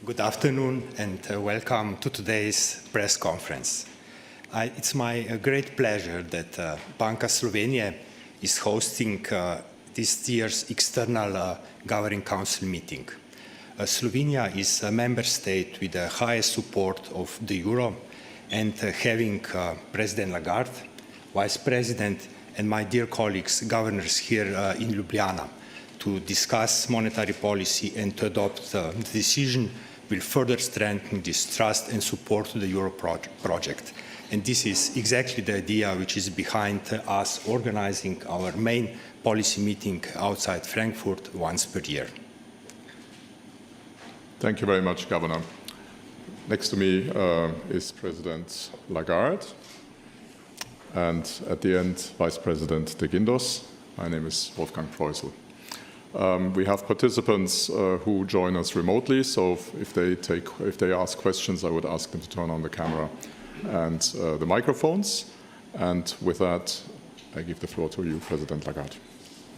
Good afternoon and welcome to today's press conference. It's my great pleasure that Banka Slovenije is hosting this year's External Governing Council meeting. Slovenia is a member state with the highest support of the euro, and having President Lagarde, Vice President, and my dear colleagues, governors here in Ljubljana, to discuss monetary policy and to adopt the decision will further strengthen this trust and support to the euro project. And this is exactly the idea which is behind us organizing our main policy meeting outside Frankfurt once per year. Thank you very much, Governor. Next to me is President Lagarde. and at the end, Vice President de Guindos. My name is Wolfgang Preußel. We have participants who join us remotely, so if they ask questions, I would ask them to turn on the camera and the microphones. And with that, I give the floor to you, President Lagarde.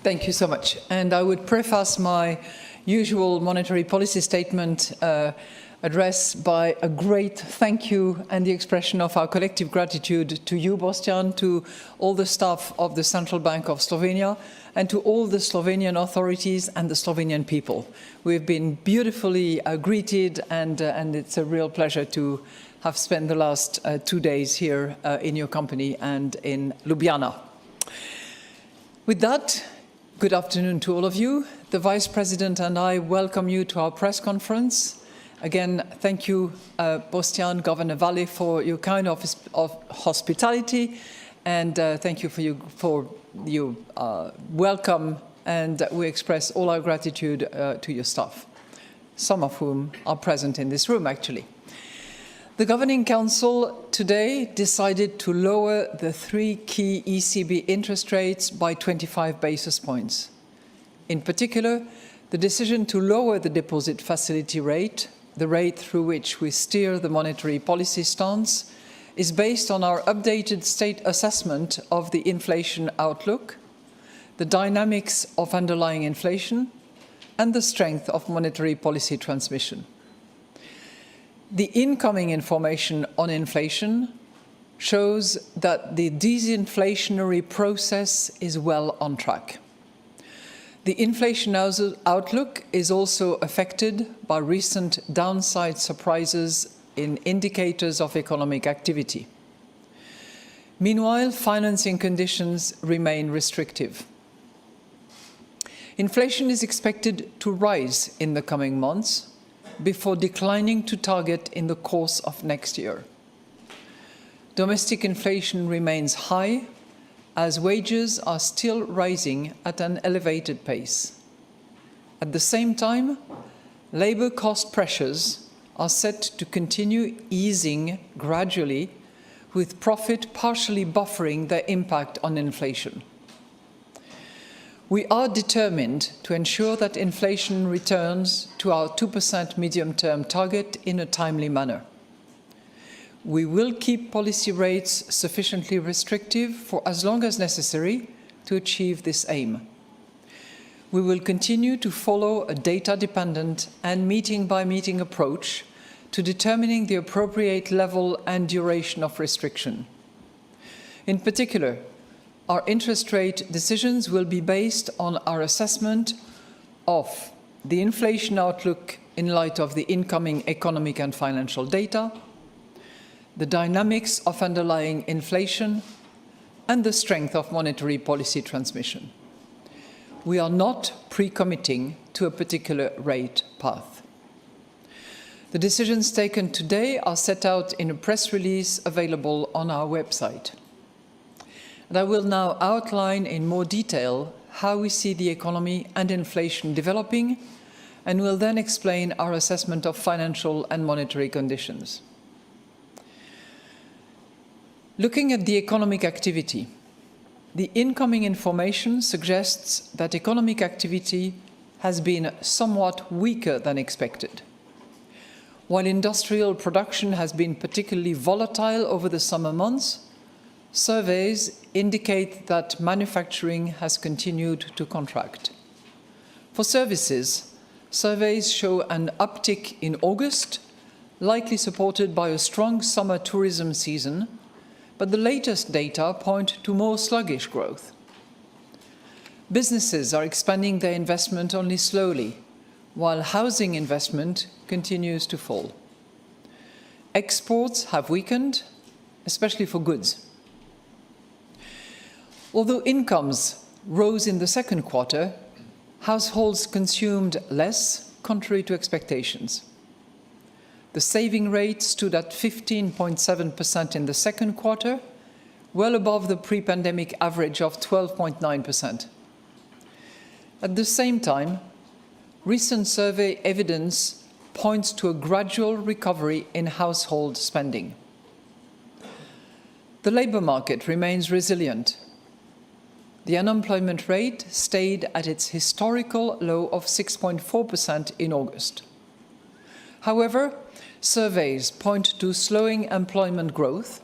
Thank you so much. And I would preface my usual monetary policy statement address by a great thank you and the expression of our collective gratitude to you, Boštjan, to all the staff of the Central Bank of Slovenia, and to all the Slovenian authorities and the Slovenian people. We've been beautifully greeted, and it's a real pleasure to have spent the last 2 days here in your company and in Ljubljana. With that, good afternoon to all of you. The Vice President and I welcome you to our press conference. Again, thank you, Boštjan, Governor Valle, for your kind of hospitality, and thank you for your welcome, and we express all our gratitude to your staff, some of whom are present in this room, actually. The Governing Council today decided to lower the 3 key ECB interest rates by 25 basis points. In particular, the decision to lower the deposit facility rate, the rate through which we steer the monetary policy stance, is based on our updated state assessment of the inflation outlook, the dynamics of underlying inflation, and the strength of monetary policy transmission. The incoming information on inflation shows that the disinflationary process is well on track. The inflation outlook is also affected by recent downside surprises in indicators of economic activity. Meanwhile, financing conditions remain restrictive. Inflation is expected to rise in the coming months before declining to target in the course of next year. Domestic inflation remains high, as wages are still rising at an elevated pace. At the same time, labour cost pressures are set to continue easing gradually, with profit partially buffering their impact on inflation. We are determined to ensure that inflation returns to our 2% medium-term target in a timely manner. We will keep policy rates sufficiently restrictive for as long as necessary to achieve this aim. We will continue to follow a data-dependent and meeting-by-meeting approach to determining the appropriate level and duration of restriction. In particular, our interest rate decisions will be based on our assessment of the inflation outlook in light of the incoming economic and financial data, the dynamics of underlying inflation, and the strength of monetary policy transmission. We are not pre-committing to a particular rate path. The decisions taken today are set out in a press release available on our website. And I will now outline in more detail how we see the economy and inflation developing, and will then explain our assessment of financial and monetary conditions. Looking at the economic activity, the incoming information suggests that economic activity has been somewhat weaker than expected. While industrial production has been particularly volatile over the summer months, surveys indicate that manufacturing has continued to contract. For services, surveys show an uptick in August, likely supported by a strong summer tourism season, but the latest data point to more sluggish growth. Businesses are expanding their investment only slowly, while housing investment continues to fall. Exports have weakened, especially for goods. Although incomes rose in the second quarter, households consumed less, contrary to expectations. The saving rate stood at 15.7% in the second quarter, well above the pre-pandemic average of 12.9%. At the same time, recent survey evidence points to a gradual recovery in household spending. The labour market remains resilient. The unemployment rate stayed at its historical low of 6.4% in August. However, surveys point to slowing employment growth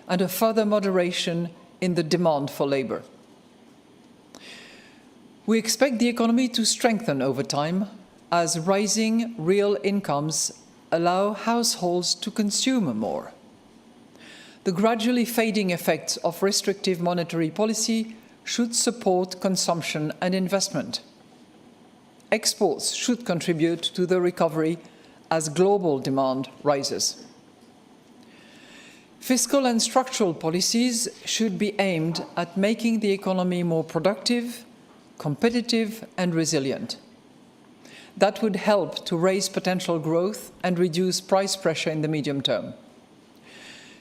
and a further moderation in the demand for labour. We expect the economy to strengthen over time as rising real incomes allow households to consume more. The gradually fading effects of restrictive monetary policy should support consumption and investment. Exports should contribute to the recovery as global demand rises. Fiscal and structural policies should be aimed at making the economy more productive, competitive and resilient. That would help to raise potential growth and reduce price pressure in the medium term.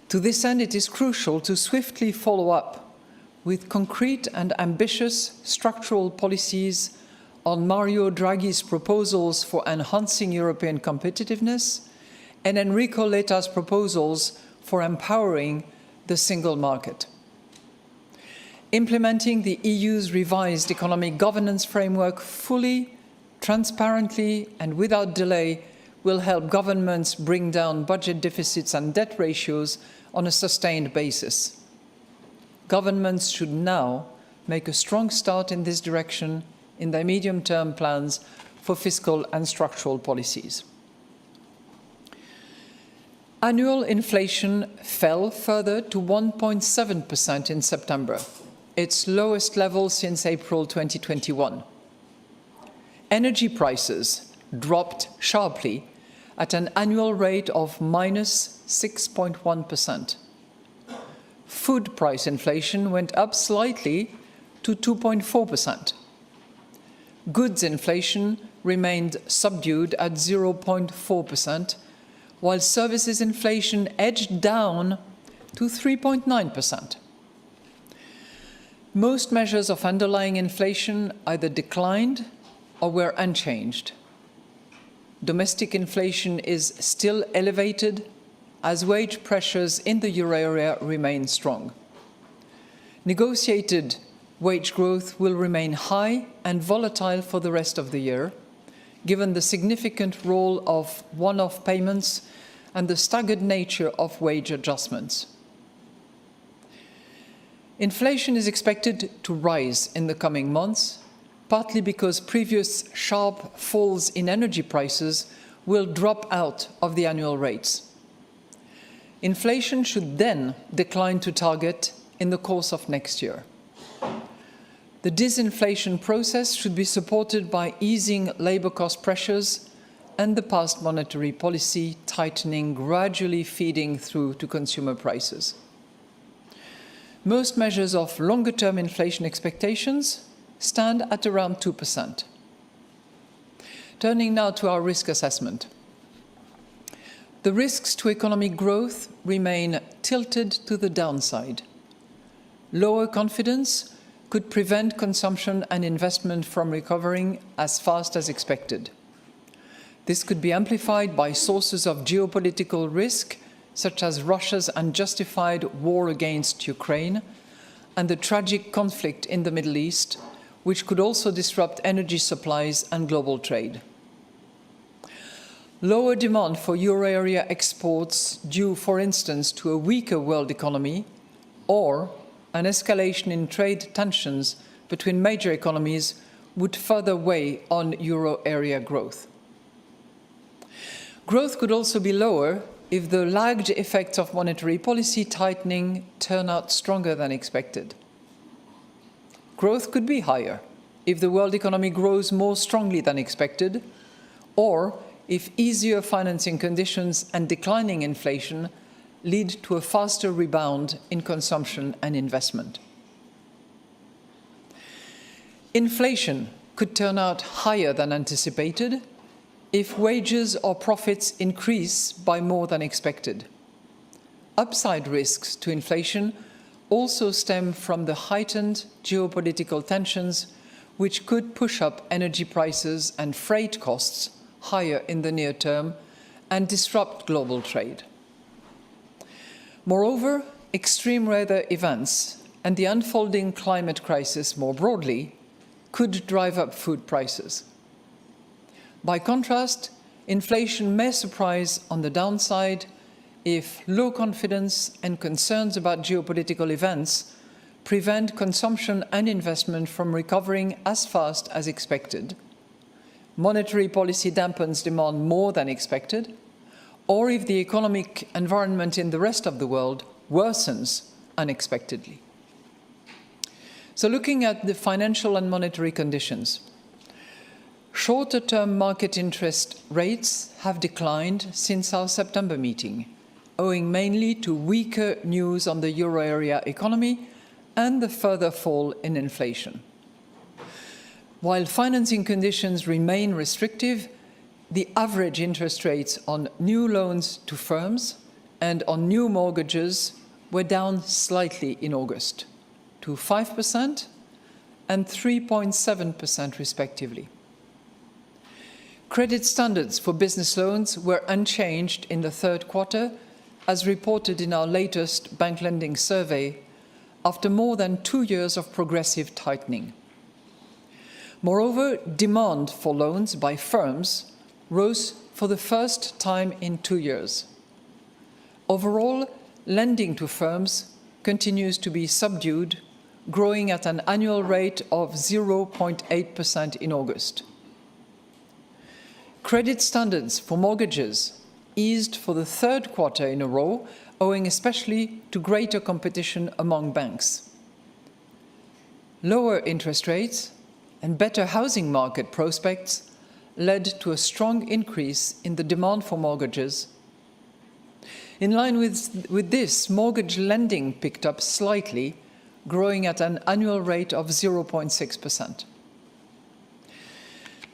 To this end, it is crucial to swiftly follow up with concrete and ambitious structural policies on Mario Draghi's proposals for enhancing European competitiveness and Enrico Letta's proposals for empowering the single market. Implementing the EU's revised economic governance framework fully, transparently and without delay will help governments bring down budget deficits and debt ratios on a sustained basis. Governments should now make a strong start in this direction in their medium-term plans for fiscal and structural policies. Annual inflation fell further to 1.7% in September, its lowest level since April 2021. Energy prices dropped sharply at an annual rate of minus 6.1%. Food price inflation went up slightly to 2.4%. Goods inflation remained subdued at 0.4%, while services inflation edged down to 3.9%. Most measures of underlying inflation either declined or were unchanged. Domestic inflation is still elevated as wage pressures in the euro area remain strong. Negotiated wage growth will remain high and volatile for the rest of the year, given the significant role of one-off payments and the staggered nature of wage adjustments. Inflation is expected to rise in the coming months, partly because previous sharp falls in energy prices will drop out of the annual rates. Inflation should then decline to target in the course of next year. The disinflation process should be supported by easing labour cost pressures and the past monetary policy tightening gradually feeding through to consumer prices. Most measures of longer-term inflation expectations stand at around 2%. Turning now to our risk assessment. The risks to economic growth remain tilted to the downside. Lower confidence could prevent consumption and investment from recovering as fast as expected. This could be amplified by sources of geopolitical risk, such as Russia's unjustified war against Ukraine and the tragic conflict in the Middle East, which could also disrupt energy supplies and global trade. Lower demand for euro area exports due, for instance, to a weaker world economy or an escalation in trade tensions between major economies would further weigh on euro area growth. Growth could also be lower if the lagged effects of monetary policy tightening turn out stronger than expected. Growth could be higher if the world economy grows more strongly than expected, or if easier financing conditions and declining inflation lead to a faster rebound in consumption and investment. Inflation could turn out higher than anticipated if wages or profits increase by more than expected. Upside risks to inflation also stem from the heightened geopolitical tensions, which could push up energy prices and freight costs higher in the near term and disrupt global trade. Moreover, extreme weather events and the unfolding climate crisis more broadly could drive up food prices. By contrast, inflation may surprise on the downside if low confidence and concerns about geopolitical events prevent consumption and investment from recovering as fast as expected, monetary policy dampens demand more than expected, or if the economic environment in the rest of the world worsens unexpectedly. So looking at the financial and monetary conditions, shorter-term market interest rates have declined since our September meeting, owing mainly to weaker news on the euro area economy and the further fall in inflation. While financing conditions remain restrictive, the average interest rates on new loans to firms and on new mortgages were down slightly in August, to 5% and 3.7% respectively. Credit standards for business loans were unchanged in the third quarter, as reported in our latest bank lending survey, after more than 2 years of progressive tightening. Moreover, demand for loans by firms rose for the first time in 2 years. Overall, lending to firms continues to be subdued, growing at an annual rate of 0.8% in August. Credit standards for mortgages eased for the third quarter in a row, owing especially to greater competition among banks. Lower interest rates and better housing market prospects led to a strong increase in the demand for mortgages. In line with this, mortgage lending picked up slightly, growing at an annual rate of 0.6%.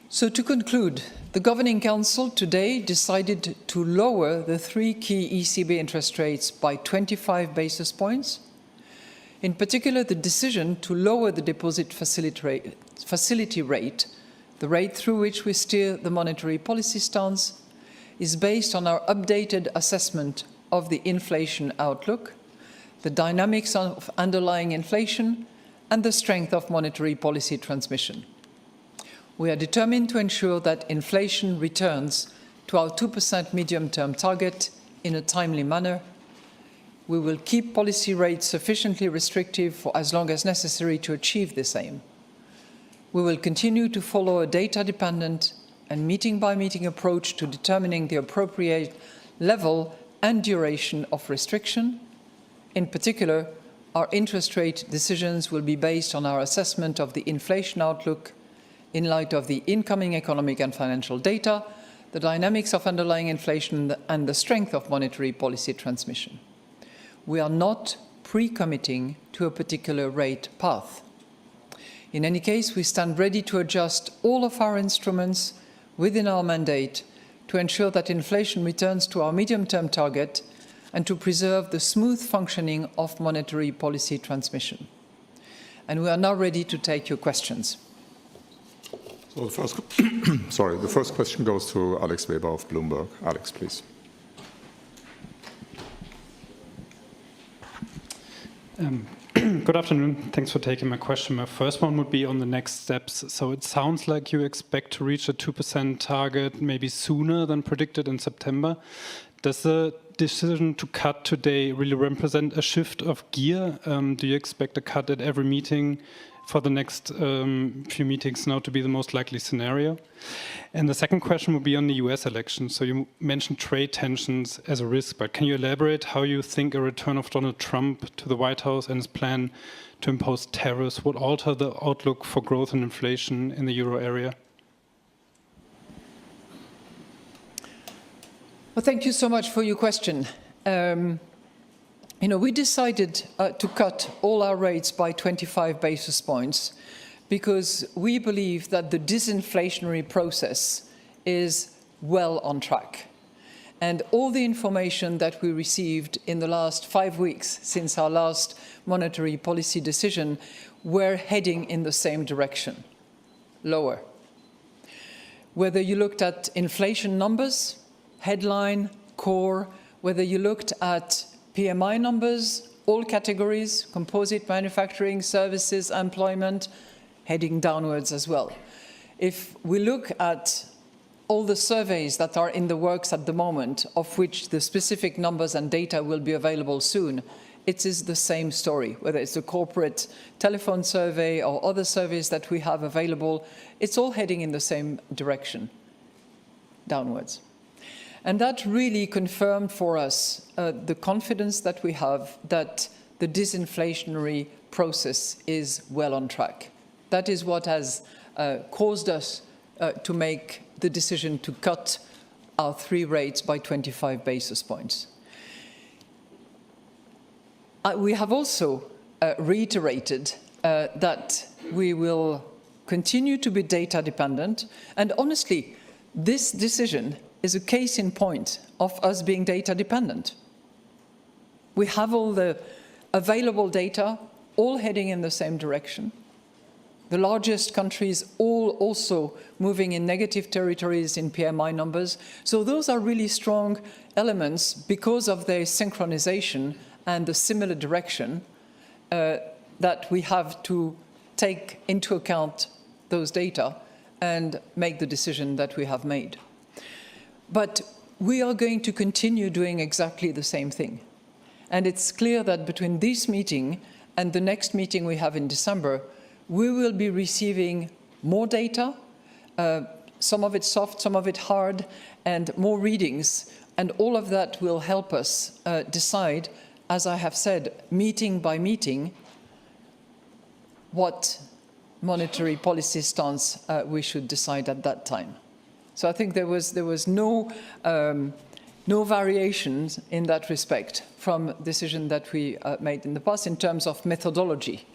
So to conclude, the Governing Council today decided to lower the 3 key ECB interest rates by 25 basis points. In particular, the decision to lower the deposit facility rate, the rate through which we steer the monetary policy stance, is based on our updated assessment of the inflation outlook, the dynamics of underlying inflation, and the strength of monetary policy transmission. We are determined to ensure that inflation returns to our 2% medium-term target in a timely manner. We will keep policy rates sufficiently restrictive for as long as necessary to achieve this aim. We will continue to follow a data-dependent and meeting-by-meeting approach to determining the appropriate level and duration of restriction. In particular, our interest rate decisions will be based on our assessment of the inflation outlook in light of the incoming economic and financial data, the dynamics of underlying inflation, and the strength of monetary policy transmission. We are not pre-committing to a particular rate path. In any case, we stand ready to adjust all of our instruments within our mandate to ensure that inflation returns to our medium-term target and to preserve the smooth functioning of monetary policy transmission. And we are now ready to take your questions. So the first question goes to Alex Weber of Bloomberg. Alex, please. Good afternoon. Thanks for taking my question. My first one would be on the next steps. So it sounds like you expect to reach a 2% target maybe sooner than predicted in September. Does the decision to cut today really represent a shift of gear? Do you expect a cut at every meeting for the next few meetings now to be the most likely scenario? And the second question would be on the US election. So you mentioned trade tensions as a risk, but can you elaborate how you think a return of Donald Trump to the White House and his plan to impose tariffs would alter the outlook for growth and inflation in the euro area? Well, thank you so much for your question. We decided to cut all our rates by 25 basis points because we believe that the disinflationary process is well on track. And all the information that we received in the last 5 weeks since our last monetary policy decision were heading in the same direction, lower. Whether you looked at inflation numbers, headline, core, whether you looked at PMI numbers all categories, composite manufacturing, services, employment, heading downwards as well. If we look at all the surveys that are in the works at the moment, of which the specific numbers and data will be available soon, it is the same story, whether it's the corporate telephone survey or other surveys that we have available, it's all heading in the same direction, downwards. And that really confirmed for us the confidence that we have that the disinflationary process is well on track. That is what has caused us to make the decision to cut our 3 rates by 25 basis points. We have also reiterated that we will continue to be data dependent, and honestly, this decision is a case in point of us being data dependent. We have all the available data, all heading in the same direction. The largest countries all also moving in negative territories in PMI numbers. So those are really strong elements because of their synchronization and the similar direction that we have to take into account those data and make the decision that we have made. But we are going to continue doing exactly the same thing. And it's clear that between this meeting and the next meeting we have in December, we will be receiving more data, some of it soft, some of it hard, and more readings. And all of that will help us decide, as I have said, meeting by meeting, what monetary policy stance we should decide at that time. So I think there was no variations in that respect from decision that we made in the past in terms of methodology.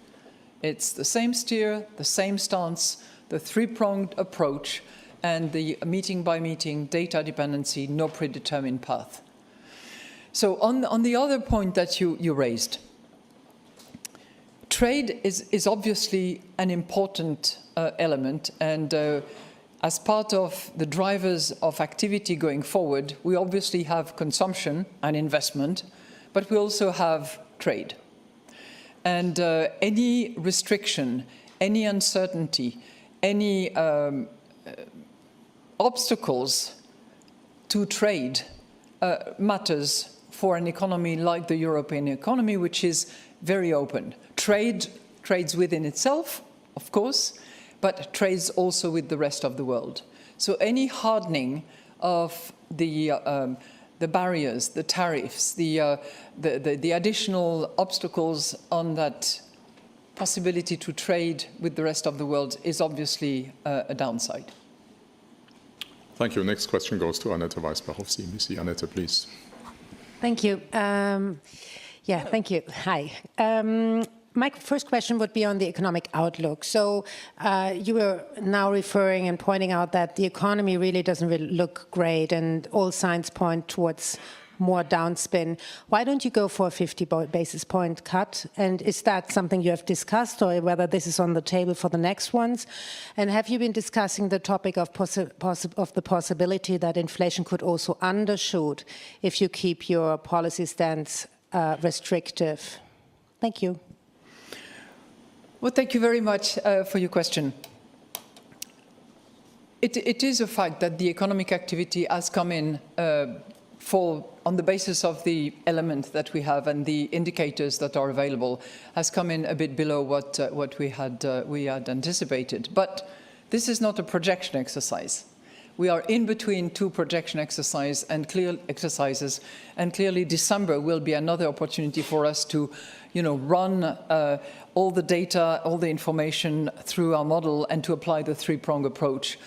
It's the same steer, the same stance, the 3-pronged approach, and the meeting by meeting data dependency, no predetermined path. So on the other point that you raised, trade is obviously an important element, and as part of the drivers of activity going forward, we obviously have consumption and investment, but we also have trade. And any restriction, any uncertainty, any obstacles to trade matters for an economy like the European economy, which is very open. Trades within itself, of course, but trades also with the rest of the world. So any hardening of the barriers, the tariffs, the additional obstacles on that possibility to trade with the rest of the world is obviously a downside. Thank you. Next question goes to Annette Weisbach of CNBC. Annette, please. Thank you. Thank you. Hi. My first question would be on the economic outlook. So you were now referring and pointing out that the economy really doesn't really look great and all signs point towards more downspin. Why don't you go for a 50 basis point cut? And is that something you have discussed, or whether this is on the table for the next ones? And have you been discussing the topic of the possibility that inflation could also undershoot if you keep your policy stance restrictive? Thank you. Well, thank you very much for your question. It is a fact that the economic activity has come in on the basis of the element that we have and the indicators that are available, has come in a bit below what we had anticipated. But this is not a projection exercise. We are in between 2 projection exercises, and clearly December will be another opportunity for us to, run all the data, all the information through our model, and to apply the 3-prong approach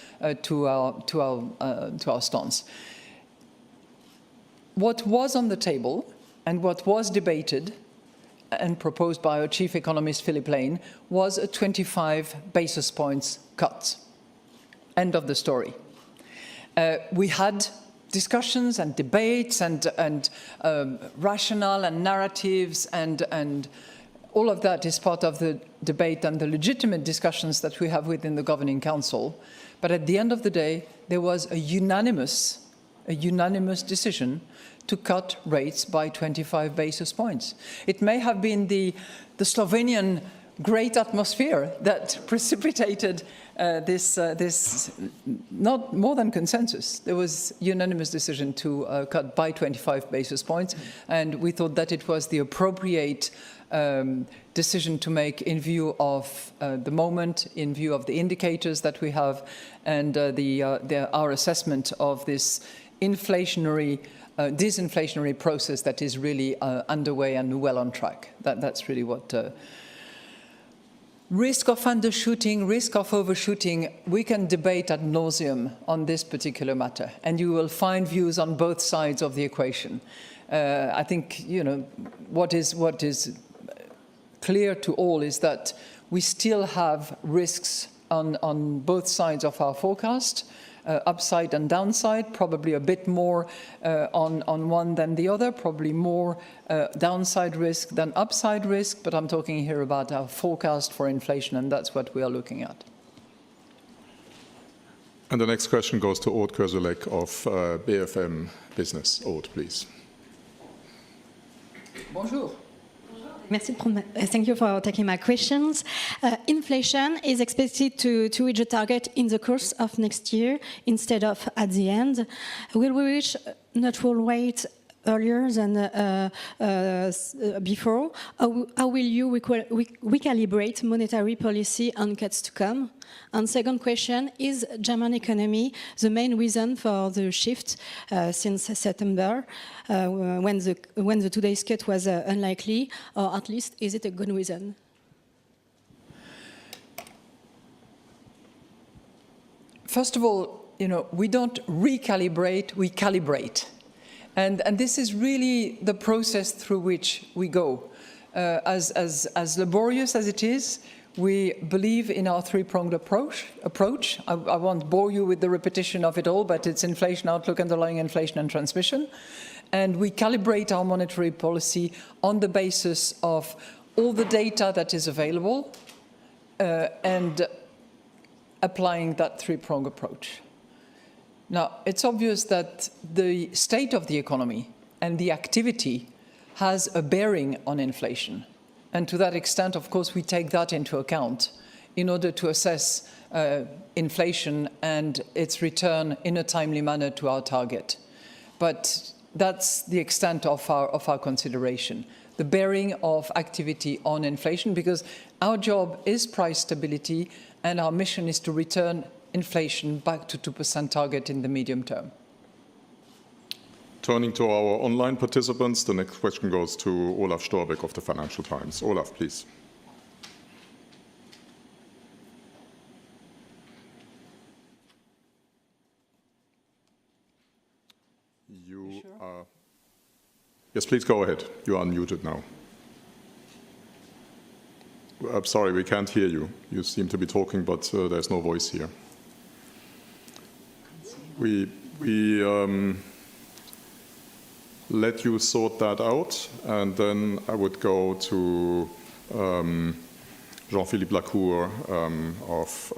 to our stance. What was on the table and what was debated and proposed by our chief economist, Philip Lane, was a 25 basis points cut. End of the story. We had discussions and debates and rationale and narratives, and all of that is part of the debate and the legitimate discussions that we have within the Governing Council. But at the end of the day, there was a unanimous decision to cut rates by 25 basis points. It may have been the Slovenian great atmosphere that precipitated this not more than consensus. There was unanimous decision to cut by 25 basis points, and we thought that it was the appropriate decision to make in view of the moment, in view of the indicators that we have, and our assessment of this disinflationary process that is really underway and well on track. That's really what. Risk of undershooting, risk of overshooting, we can debate ad nauseum on this particular matter, and you will find views on both sides of the equation. I think, what is clear to all is that we still have risks on both sides of our forecast, upside and downside, probably a bit more on one than the other, probably more downside risk than upside risk, but I'm talking here about our forecast for inflation, and that's what we are looking at. And the next question goes to Aude Kersulek of BFM Business. Aude, please. Bonjour. Merci. Thank you for taking my questions. Inflation is expected to reach a target in the course of next year instead of at the end. Will we reach neutral rate earlier than before? How will you recalibrate monetary policy on cuts to come? And second question, is German economy the main reason for the shift since September, when the today's cut was unlikely, or at least is it a good reason? First of all, we don't recalibrate, we calibrate. And this is really the process through which we go. As laborious as it is, we believe in our three-pronged approach. I won't bore you with the repetition of it all, but it's inflation outlook, underlying inflation and transmission. And we calibrate our monetary policy on the basis of all the data that is available and applying that three-pronged approach. Now, it's obvious that the state of the economy and the activity has a bearing on inflation. And to that extent, of course, we take that into account in order to assess inflation and its return in a timely manner to our target. But that's the extent of our consideration, the bearing of activity on inflation, because our job is price stability and our mission is to return inflation back to 2% target in the medium term. Turning to our online participants, the next question goes to Olaf Storbeck of the Financial Times. Olaf, please. You are... Yes, please go ahead. You are unmuted now. I'm sorry, we can't hear you. You seem to be talking, but there's no voice here. We let you sort that out, and then I would go to Jean-Philippe Lacour of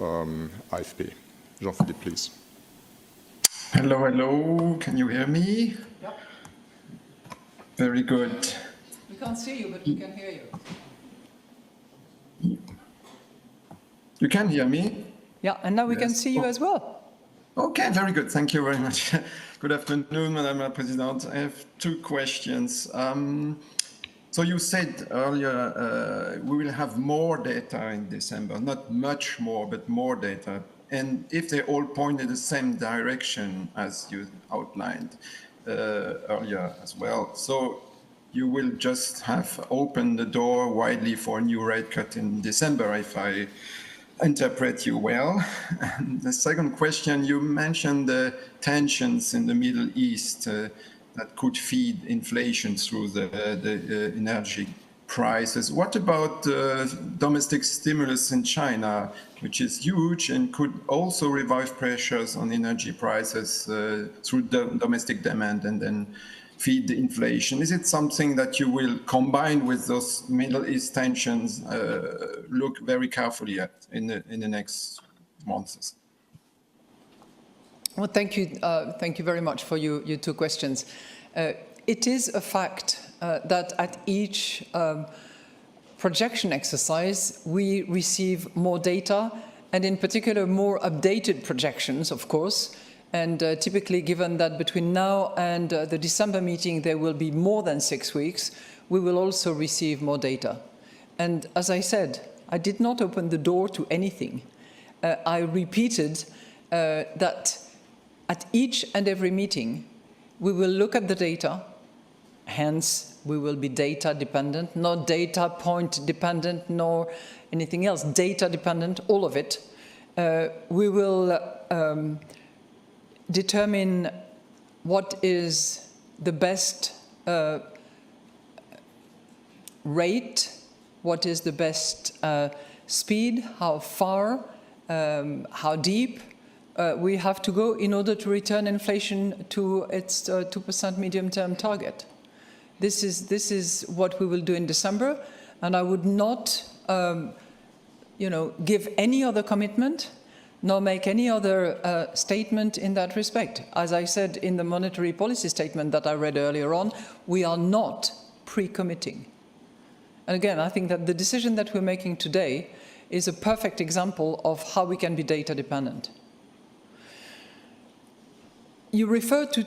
AFP. Jean-Philippe, please. Hello, hello. Can you hear me? Yep. Very good. We can't see you, but we can hear you. You can hear me? Yeah, and now we can see you as well. Okay, very good. Thank you very much. Good afternoon, Madame la Présidente. I have two questions. So you said earlier we will have more data in December, not much more, but more data. And if they all point in the same direction as you outlined earlier as well, so you will just have opened the door widely for a new rate cut in December, if I interpret you well. And the second question, you mentioned the tensions in the Middle East that could feed inflation through the energy prices. What about domestic stimulus in China, which is huge and could also revive pressures on energy prices through domestic demand and then feed the inflation? Is it something that you will combine with those Middle East tensions, look very carefully at in the next months? Well, thank you very much for your two questions. it is a fact that at each projection exercise, we receive more data, and in particular, more updated projections, of course. And typically, given that between now and the December meeting, there will be more than 6 weeks, we will also receive more data. And as I said, I did not open the door to anything. I repeated that at each and every meeting, we will look at the data, hence we will be data dependent, not data point dependent, nor anything else, data dependent, all of it. We will determine what is the best rate, what is the best speed, how far, how deep we have to go in order to return inflation to its 2% medium-term target. This is what we will do in December, and I would not, give any other commitment, nor make any other statement in that respect. As I said in the monetary policy statement that I read earlier on, we are not pre-committing. And again, I think that the decision that we're making today is a perfect example of how we can be data dependent. You refer to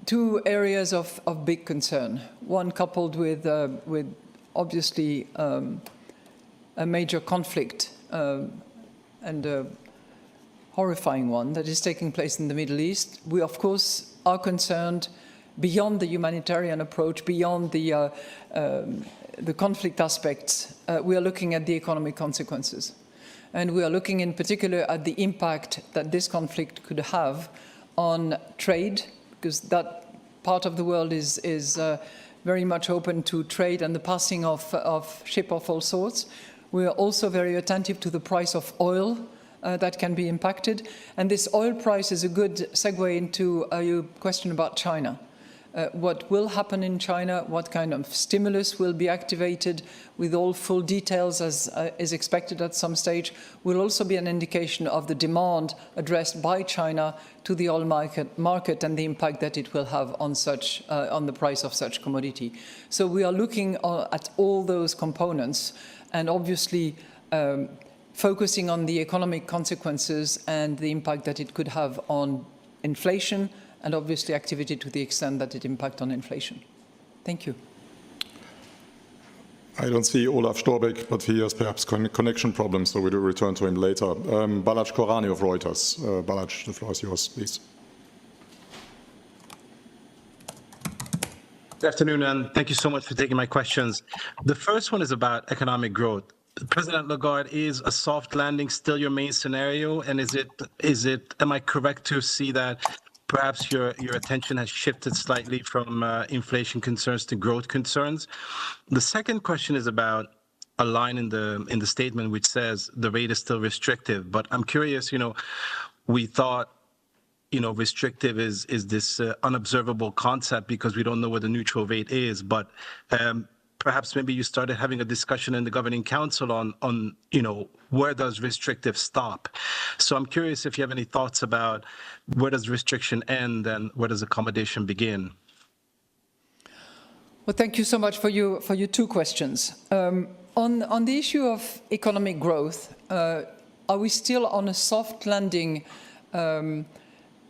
two areas of big concern, one coupled with obviously a major conflict and a horrifying one that is taking place in the Middle East. We, of course, are concerned beyond the humanitarian approach, beyond the conflict aspects. We are looking at the economic consequences. And we are looking in particular at the impact that this conflict could have on trade, because that part of the world is very much open to trade and the passing of ships of all sorts. We are also very attentive to the price of oil that can be impacted. And this oil price is a good segue into your question about China. What will happen in China, what kind of stimulus will be activated with all full details as is expected at some stage, will also be an indication of the demand addressed by China to the oil market and the impact that it will have on on the price of such commodity. So we are looking at all those components and obviously focusing on the economic consequences and the impact that it could have on inflation, and obviously activity to the extent that it impacts on inflation. Thank you. I don't see Olaf Storbeck, but he has perhaps connection problems, so we'll return to him later. Balázs Korani of Reuters. Balázs, the floor is yours, please. Good afternoon, and thank you so much for taking my questions. The first one is about economic growth. President Lagarde, is a soft landing still your main scenario? And am I correct to see that perhaps your attention has shifted slightly from inflation concerns to growth concerns? The second question is about a line in the statement which says the rate is still restrictive. But I'm curious, we thought, restrictive is this unobservable concept because we don't know what the neutral rate is. But perhaps maybe you started having a discussion in the Governing Council on where does restrictive stop? So I'm curious if you have any thoughts about where does restriction end and where does accommodation begin? Well, thank you so much for your two questions. On the issue of economic growth, are we still on a soft landing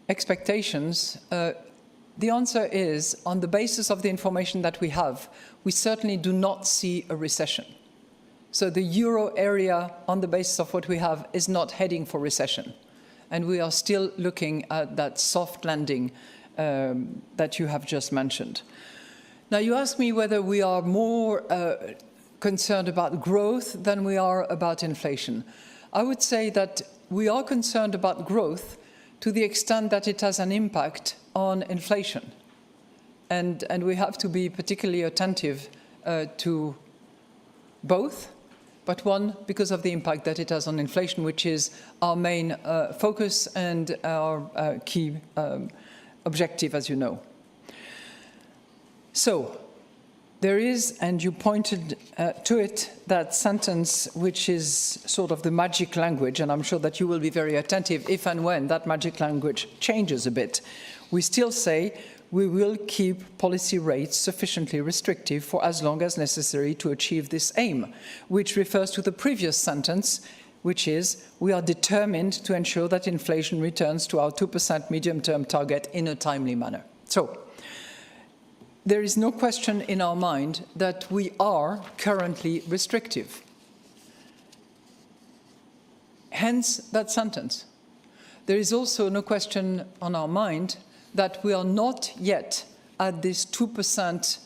expectations? The answer is, on the basis of the information that we have, we certainly do not see a recession. So the euro area, on the basis of what we have, is not heading for recession. And we are still looking at that soft landing that you have just mentioned. Now, you asked me whether we are more concerned about growth than we are about inflation. I would say that we are concerned about growth to the extent that it has an impact on inflation. And we have to be particularly attentive to both, but one, because of the impact that it has on inflation, which is our main focus and our key objective, as you know. So, there is, and you pointed to it, that sentence which is sort of the magic language, and I'm sure that you will be very attentive if and when that magic language changes a bit. We still say we will keep policy rates sufficiently restrictive for as long as necessary to achieve this aim, which refers to the previous sentence, which is, we are determined to ensure that inflation returns to our 2% medium-term target in a timely manner. So, there is no question in our mind that we are currently restrictive. Hence that sentence. There is also no question on our mind that we are not yet at this 2%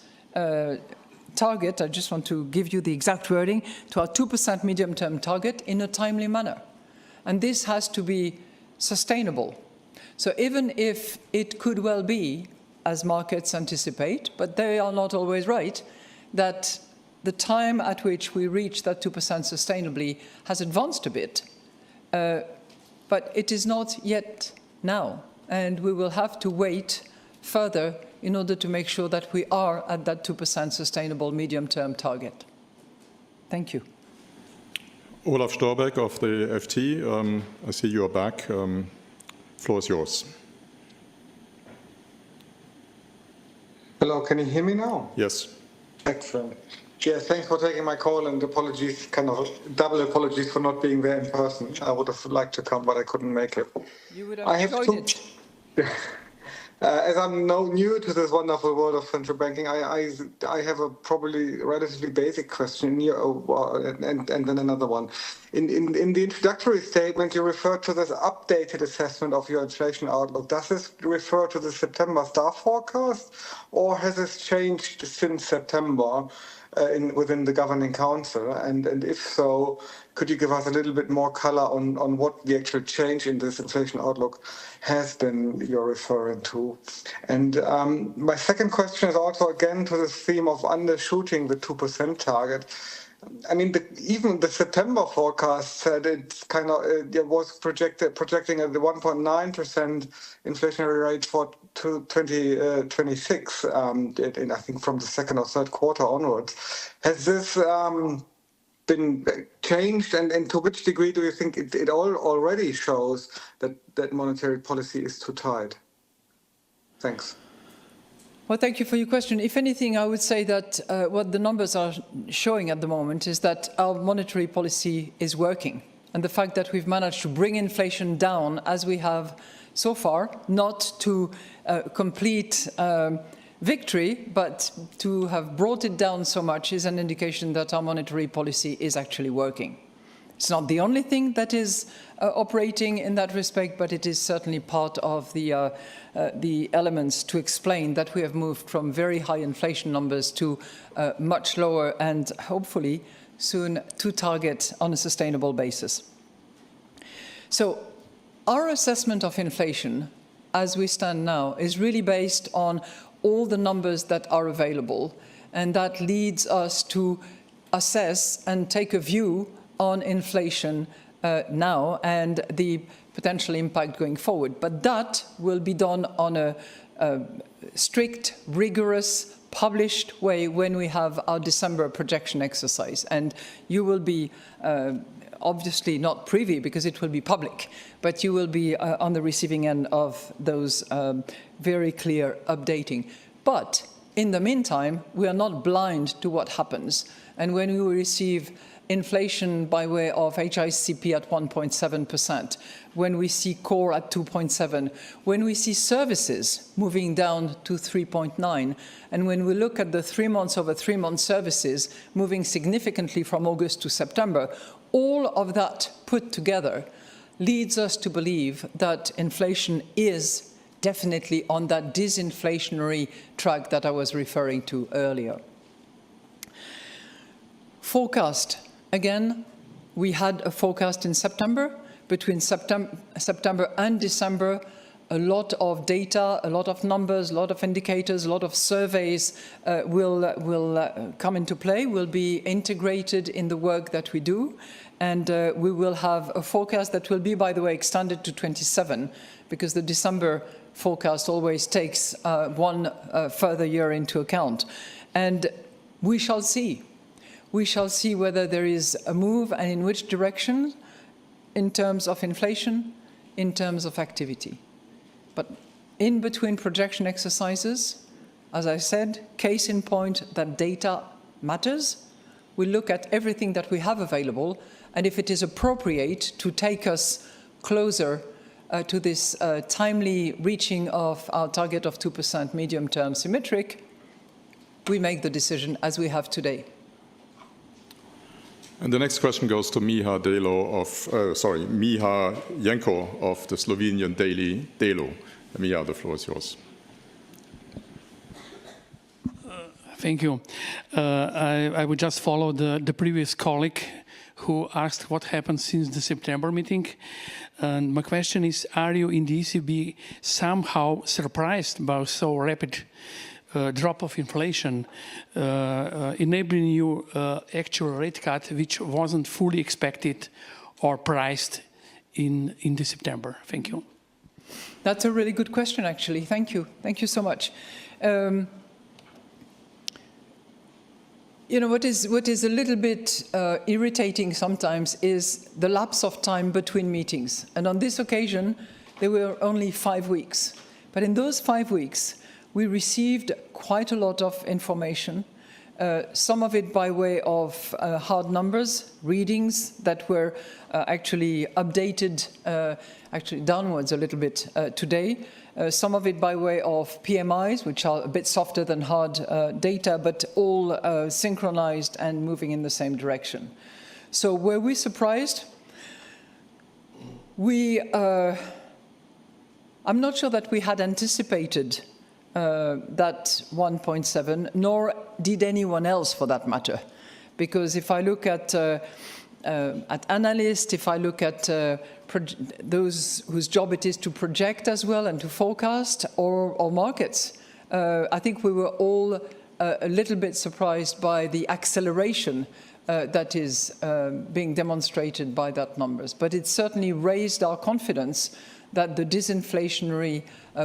target. I just want to give you the exact wording, to our 2% medium-term target in a timely manner. And this has to be sustainable. So even if it could well be, as markets anticipate, but they are not always right, that the time at which we reach that 2% sustainably has advanced a bit, but it is not yet now. And we will have to wait further in order to make sure that we are at that 2% sustainable medium-term target. Thank you. Olaf Storbeck of the FT, I see you are back. Floor is yours. Hello, can you hear me now? Yes. Excellent. Yeah, thanks for taking my call, and apologies, kind of double apologies for not being there in person. I would have liked to come, but I couldn't make it. You would have enjoyed it. As I'm new to this wonderful world of central banking, I have a probably relatively basic question and then another one. In the introductory statement, you referred to this updated assessment of your inflation outlook. Does this refer to the September staff forecast, or has this changed since September within the Governing Council? And if so, could you give us a little bit more color on what the actual change in this inflation outlook has been you're referring to? And my second question is also again to the theme of undershooting the 2% target. I mean, even the September forecast said it's kind of it was projecting at the 1.9% inflationary rate for 2026. I think from the second or third quarter onwards. Has this been changed, and to which degree do you think it already shows that monetary policy is too tight? Thanks. Well, thank you for your question. If anything, I would say that what the numbers are showing at the moment is that our monetary policy is working. And the fact that we've managed to bring inflation down as we have so far, not to complete victory, but to have brought it down so much is an indication that our monetary policy is actually working. It's not the only thing that is operating in that respect, but it is certainly part of the elements to explain that we have moved from very high inflation numbers to much lower and hopefully soon to target on a sustainable basis. So our assessment of inflation as we stand now is really based on all the numbers that are available, and that leads us to assess and take a view on inflation now and the potential impact going forward. But that will be done on a strict, rigorous, published way when we have our December projection exercise. And you will be obviously not privy because it will be public, but you will be on the receiving end of those very clear updating. But in the meantime, we are not blind to what happens. And when we receive inflation by way of HICP at 1.7%, when we see core at 2.7%, when we see services moving down to 3.9%, and when we look at the 3 months over 3 month services moving significantly from August to September, all of that put together leads us to believe that inflation is definitely on that disinflationary track that I was referring to earlier. Forecast. Again, we had a forecast in September. Between September and December, a lot of data, a lot of numbers, a lot of indicators, a lot of surveys will come into play, will be integrated in the work that we do. And we will have a forecast that will be, by the way, extended to 27, because the December forecast always takes one further year into account. And we shall see. We shall see whether there is a move and in which direction in terms of inflation, in terms of activity. But in between projection exercises, as I said, case in point that data matters. We look at everything that we have available, and if it is appropriate to take us closer to this timely reaching of our target of 2% medium-term symmetric, we make the decision as we have today. And the next question goes to Miha Jenko of the Slovenian daily Delo. Miha, the floor is yours. Thank you. I would just follow the previous colleague who asked what happened since the September meeting. And my question is, are you in the ECB somehow surprised by so rapid drop of inflation, enabling you actual rate cut which wasn't fully expected or priced in the September? Thank you. That's a really good question, actually. Thank you. Thank you so much. You know, what is a little bit irritating sometimes is the lapse of time between meetings. And on this occasion, there were only 5 weeks. But in those 5 weeks, we received quite a lot of information, some of it by way of hard numbers, readings that were actually updated, actually downwards a little bit today. Some of it by way of PMIs, which are a bit softer than hard data, but all synchronized and moving in the same direction. So were we surprised? I'm not sure that we had anticipated that 1.7, nor did anyone else for that matter. Because if I look at analysts, if I look at those whose job it is to project as well and to forecast, or markets, I think we were all a little bit surprised by the acceleration that is being demonstrated by that numbers. But it certainly raised our confidence that the disinflationary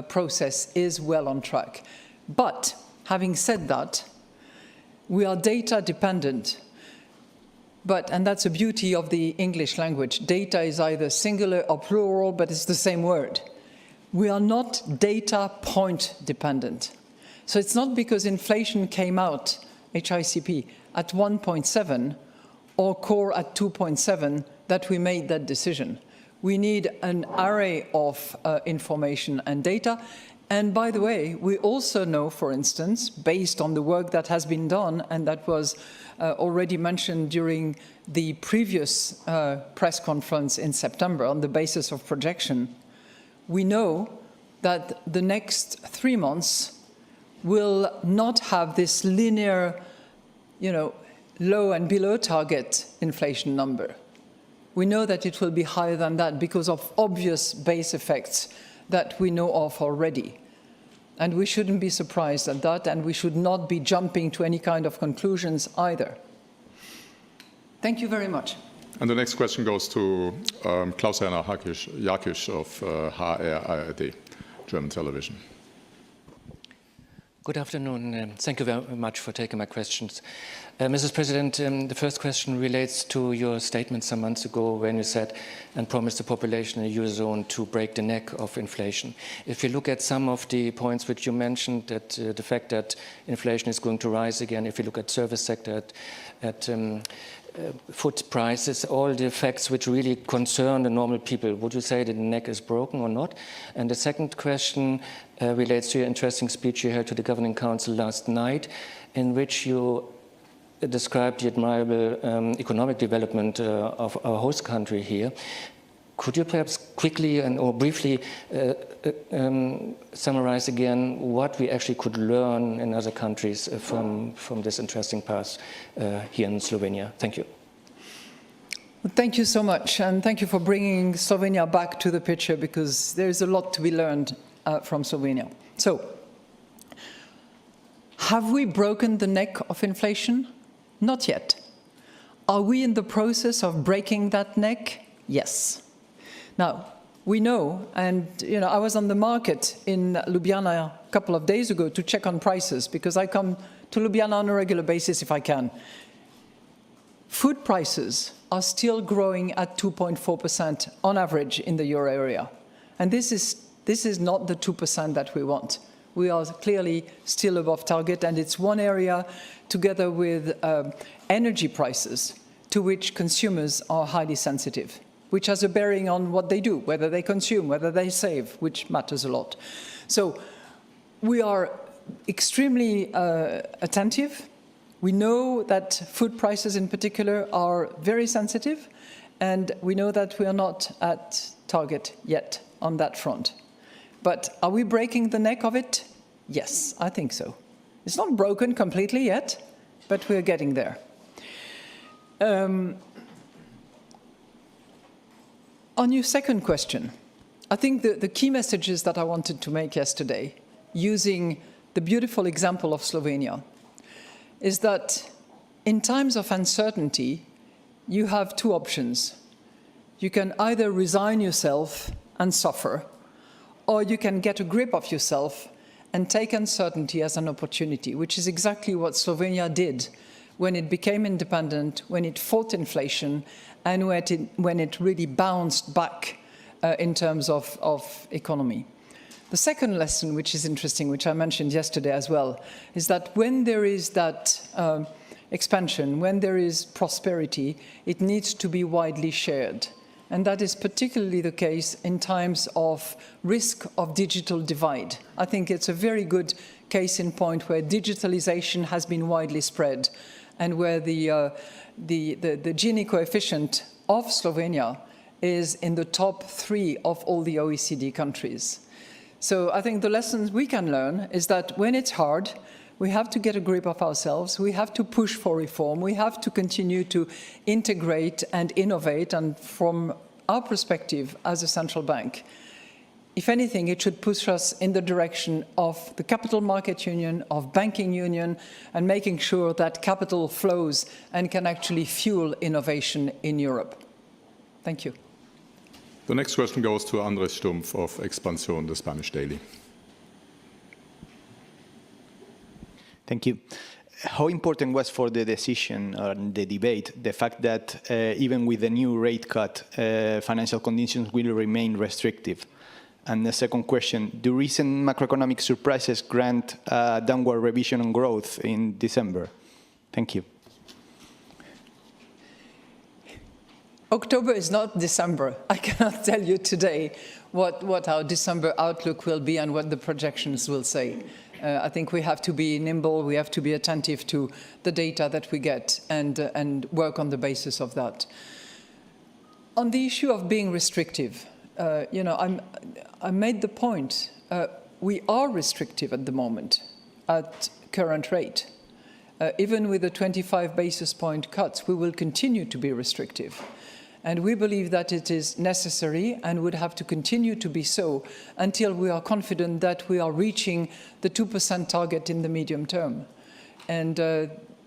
process is well on track. But having said that, we are data dependent. And that's the beauty of the English language. Data is either singular or plural, but it's the same word. We are not data point dependent. So it's not because inflation came out, HICP, at 1.7 or core at 2.7 that we made that decision. We need an array of information and data. And by the way, we also know, for instance, based on the work that has been done and that was already mentioned during the previous press conference in September on the basis of projection, we know that the next 3 months will not have this linear, low and below target inflation number. We know that it will be higher than that because of obvious base effects that we know of already. And we shouldn't be surprised at that, and we should not be jumping to any kind of conclusions either. Thank you very much. And the next question goes to Klaus-Heiner Jakisch of HR-ARD, German television. Good afternoon. Thank you very much for taking my questions. Mrs. President, the first question relates to your statement some months ago when you said and promised the population in the Eurozone to break the neck of inflation. If you look at some of the points which you mentioned, that the fact that inflation is going to rise again, if you look at service sector, at food prices, all the effects which really concern the normal people, would you say that the neck is broken or not? And the second question relates to your interesting speech you held to the Governing Council last night, in which you described the admirable economic development of our host country here. Could you perhaps quickly or briefly summarize again what we actually could learn in other countries from this interesting past here in Slovenia? Thank you. Well, thank you so much, and thank you for bringing Slovenia back to the picture, because there is a lot to be learned from Slovenia. So, have we broken the neck of inflation? Not yet. Are we in the process of breaking that neck? Yes. Now, we know, and I was on the market in Ljubljana a couple of days ago to check on prices, because I come to Ljubljana on a regular basis if I can. Food prices are still growing at 2.4% on average in the euro area. And this this is not the 2% that we want. We are clearly still above target, and it's one area, together with energy prices, to which consumers are highly sensitive, which has a bearing on what they do, whether they consume, whether they save, which matters a lot. So we are extremely attentive. We know that food prices in particular are very sensitive, and we know that we are not at target yet on that front. But are we breaking the neck of it? Yes, I think so. It's not broken completely yet, but we're getting there. On your second question, I think the key messages that I wanted to make yesterday, using the beautiful example of Slovenia, is that in times of uncertainty, you have two options. You can either resign yourself and suffer, or you can get a grip of yourself and take uncertainty as an opportunity, which is exactly what Slovenia did when it became independent, when it fought inflation, and when it really bounced back in terms of economy. The second lesson, which is interesting, which I mentioned yesterday as well, is that when there is that expansion, when there is prosperity, it needs to be widely shared. And that is particularly the case in times of risk of digital divide. I think it's a very good case in point where digitalization has been widely spread and where the Gini coefficient of Slovenia is in the top 3 of all the OECD countries. So I think the lessons we can learn is that when it's hard, we have to get a grip of ourselves, we have to push for reform, we have to continue to integrate and innovate, and from our perspective as a central bank, if anything, it should push us in the direction of the capital market union, of banking union, and making sure that capital flows and can actually fuel innovation in Europe. Thank you. The next question goes to Andres Stumpf of Expansión, the Spanish daily. Thank you. How important was for the decision or the debate the fact that even with the new rate cut, financial conditions will remain restrictive? And the second question, do recent macroeconomic surprises grant a downward revision on growth in December? Thank you. October is not December. I cannot tell you today what our December outlook will be and what the projections will say. I think we have to be nimble, we have to be attentive to the data that we get and work on the basis of that. On the issue of being restrictive, I made the point, we are restrictive at the moment at current rate. Even with the 25 basis point cuts, we will continue to be restrictive. And we believe that it is necessary and would have to continue to be so until we are confident that we are reaching the 2% target in the medium term. And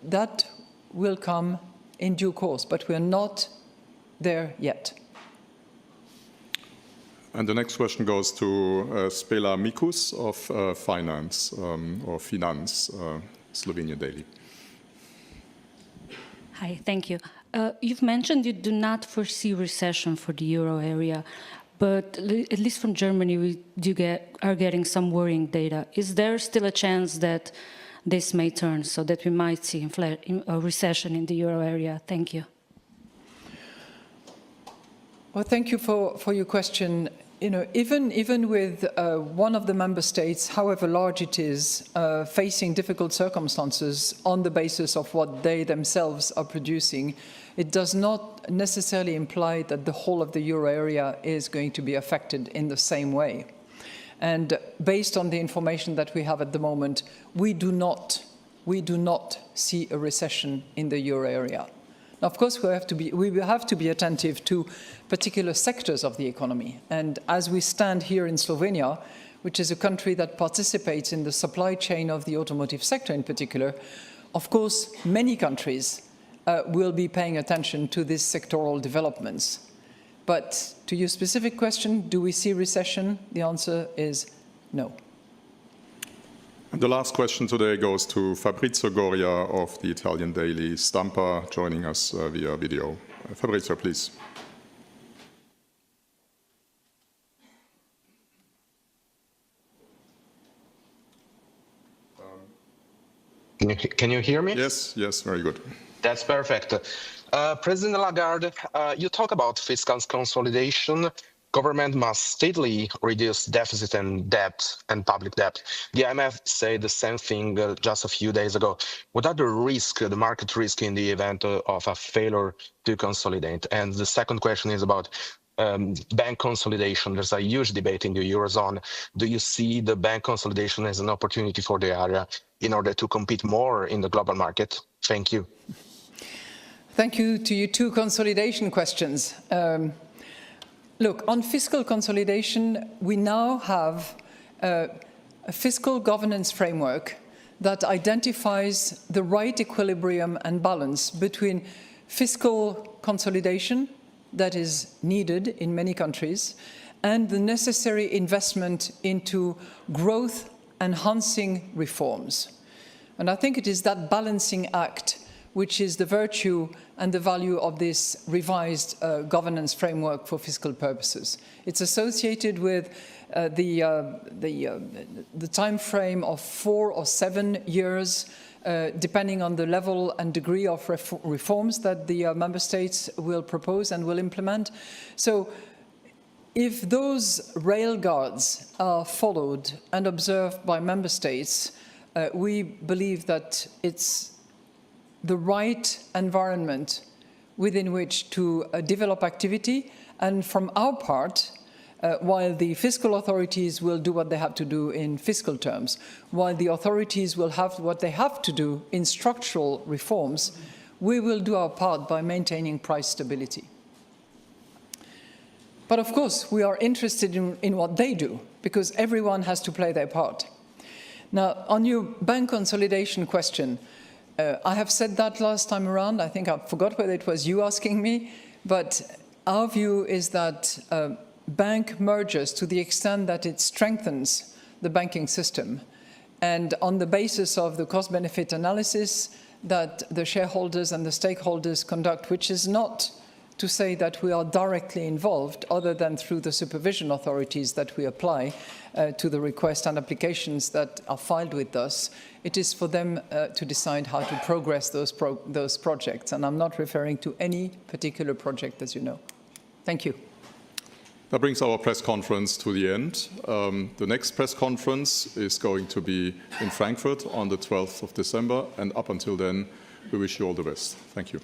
that will come in due course, but we're not there yet. And the next question goes to Spela Mikus of Finance, or Finance, Slovenia Daily. Hi, thank you. You've mentioned you do not foresee recession for the euro area, but at least from Germany, we are getting some worrying data. Is there still a chance that this may turn so that we might see a recession in the euro area? Thank you. Well, thank you for your question. Even with one of the member states, however large it is, facing difficult circumstances on the basis of what they themselves are producing, it does not necessarily imply that the whole of the euro area is going to be affected in the same way. And based on the information that we have at the moment, we do not see a recession in the euro area. Now, of course, we will have to be attentive to particular sectors of the economy. And as we stand here in Slovenia, which is a country that participates in the supply chain of the automotive sector in particular, of course, many countries will be paying attention to these sectoral developments. But to your specific question, do we see recession? The answer is no. And the last question today goes to Fabrizio Goria of the Italian daily Stampa, joining us via video. Fabrizio, please. Can you hear me? Yes, yes, very good. That's perfect. President Lagarde, you talk about fiscal consolidation. Government must steadily reduce deficit and debt and public debt. The IMF said the same thing just a few days ago. What are the risks, the market risk in the event of a failure to consolidate? And the second question is about bank consolidation. There's a huge debate in the Eurozone. Do you see the bank consolidation as an opportunity for the area in order to compete more in the global market? Thank you. Thank you to you two consolidation questions. Look, on fiscal consolidation, we now have a fiscal governance framework that identifies the right equilibrium and balance between fiscal consolidation that is needed in many countries and the necessary investment into growth-enhancing reforms. And I think it is that balancing act which is the virtue and the value of this revised governance framework for fiscal purposes. It's associated with the time frame of 4 or 7 years, depending on the level and degree of reforms that the member states will propose and will implement. So if those rail guards are followed and observed by member states, we believe that it's the right environment within which to develop activity. And from our part, while the fiscal authorities will do what they have to do in fiscal terms, while the authorities will have what they have to do in structural reforms, we will do our part by maintaining price stability. But of course, we are interested in what they do, because everyone has to play their part. Now, on your bank consolidation question, I have said that last time around. I think I forgot whether it was you asking me, but our view is that bank mergers, to the extent that it strengthens the banking system, and on the basis of the cost-benefit analysis that the shareholders and the stakeholders conduct, which is not to say that we are directly involved, other than through the supervision authorities that we apply to the requests and applications that are filed with us. It is for them to decide how to progress those projects. And I'm not referring to any particular project, as you know. Thank you. That brings our press conference to the end. The next press conference is going to be in Frankfurt on the 12th of December. And up until then, we wish you all the best. Thank you.